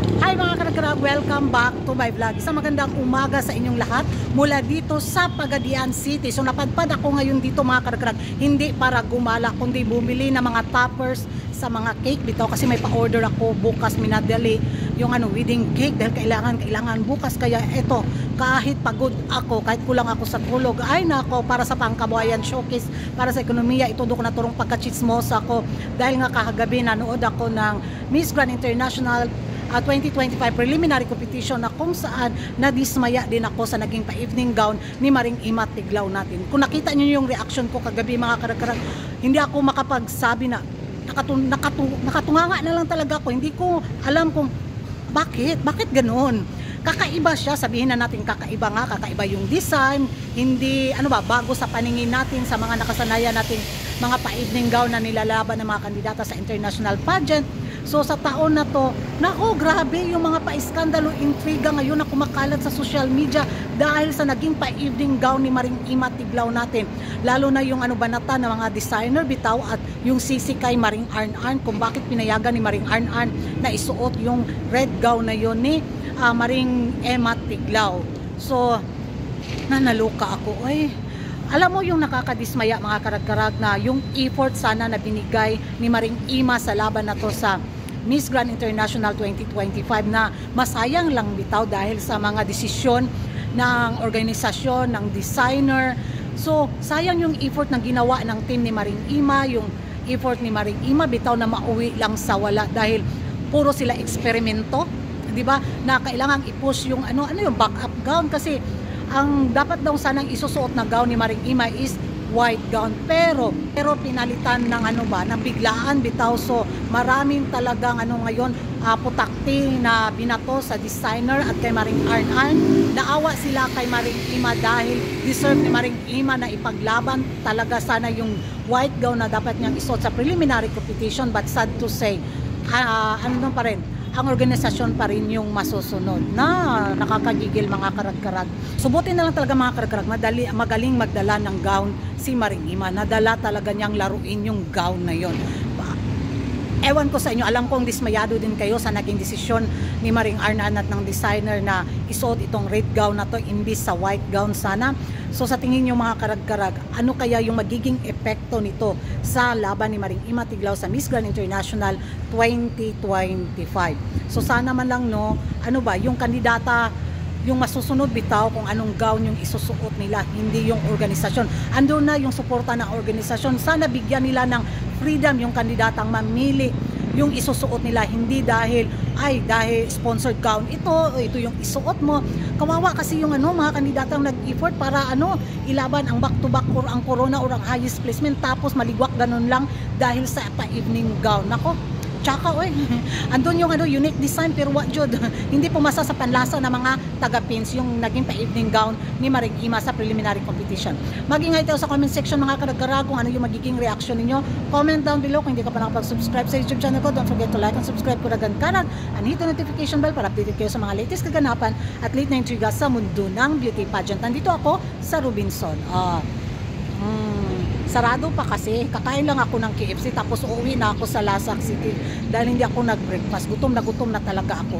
Hi mga karagkarag, welcome back to my vlog. Isang magandang umaga sa inyong lahat mula dito sa Pagadian City. So napadpad ako ngayon dito mga karagkarag, hindi para gumala kundi bumili ng mga toppers sa mga cake dito kasi may pa-order ako bukas, minadali yung wedding cake dahil kailangan bukas. Kaya eto, kahit pagod ako, kahit kulang ako sa tulog, ay nako, para sa pangkabuhayan showcase, para sa ekonomiya, itudo ko na turong pagka-chismosa ko dahil nga kahagabi nanood ako ng Miss Grand International 2025 preliminary competition na kung saan nadismaya din ako sa naging pa-evening gown ni Maring Ima Tiglaw natin. Kung nakita niyo yung reaction ko kagabi mga karagkarag, hindi ako makapagsabi na nakatunganga na lang talaga ako. Hindi ko alam kung bakit ganoon. Kakaiba siya, sabihin na natin kakaiba nga, kakaiba yung design, hindi bago sa paningin natin sa mga nakasanayan natin mga pa-evening gown na nilalaban ng mga kandidata sa international pageant. So sa taon na to, nako grabe yung mga pa-iskandalo, intriga ngayon na kumakalat sa social media dahil sa naging pa-evening gown ni Maring Ima Tiglaw natin. Lalo na yung banata ng mga designer bitaw at yung sisi kay Maring Arn kung bakit pinayagan ni Maring Arn na isuot yung red gown na yun ni Maring Ima Tiglaw. So nanaluka ako. Alam mo yung nakakadismaya mga karagkarag na yung effort sana na binigay ni Maring Ima sa laban na to sa Miss Grand International 2025 na masayang lang bitaw dahil sa mga desisyon ng organisasyon, ng designer. So sayang yung effort na ginawa ng team ni Maring Ima, yung effort ni Maring Ima bitaw na mauwi lang sa wala dahil puro sila eksperimento, di ba? Na kailangang i-push yung yung backup gown kasi ang dapat daw sanang isusuot na gown ni Maring Ima is white gown, pero pinalitan ng ng biglaan bitaw. So maraming talagang ngayon putakti na binato sa designer at kay Maring Arn. Naawa sila kay Maring Ima dahil deserve ni Maring Ima na ipaglaban talaga sana yung white gown na dapat niyang isuot sa preliminary competition, but sad to say pa rin, ang organisasyon pa rin yung masusunod na nakakagigil mga karagkarag. Subutin na lang talaga mga karagkarag, magaling magdala ng gown si Maring Ima. Nadala talaga niyang laruin yung gown na yon. Ewan ko sa inyo, alam kong dismayado din kayo sa naging desisyon ni Maring Arn at ng designer na isuot itong red gown na to imbis sa white gown sana. So sa tingin nyo mga karagkarag, ano kaya yung magiging epekto nito sa laban ni Maring Ima Tiglaw sa Miss Grand International 2025? So sana man lang yung kandidata, yung masusunod bitaw kung anong gown yung isusuot nila, hindi yung organisasyon. Andun na yung suporta ng organisasyon. Sana bigyan nila ng freedom yung kandidatang mamili yung isusuot nila, hindi dahil sponsored gown ito yung isuot mo. Kawawa kasi yung mga kandidatang nag-effort para ilaban ang back to back or ang corona or ang highest placement, tapos maligwak ganun lang dahil sa pa-evening gown. Nako, tsaka andun yung unique design pero jud hindi pumasa sa panlasa ng mga taga-pins yung naging pa-evening gown ni Maring Ima sa preliminary competition. Mag-ingay tayo sa comment section mga karagkarag kung ano yung magiging reaction ninyo. Comment down below kung hindi ka pa nakapag-subscribe sa YouTube channel ko. Don't forget to like and subscribe kuragan kanan and hit the notification bell para updated kayo sa mga latest kaganapan at late na intriga sa mundo ng beauty pageant. Nandito ako sa Robinson. Sarado pa kasi, kakain lang ako ng KFC tapos uuwi na ako sa Lasak City dahil hindi ako nag-breakfast. Gutom na talaga ako.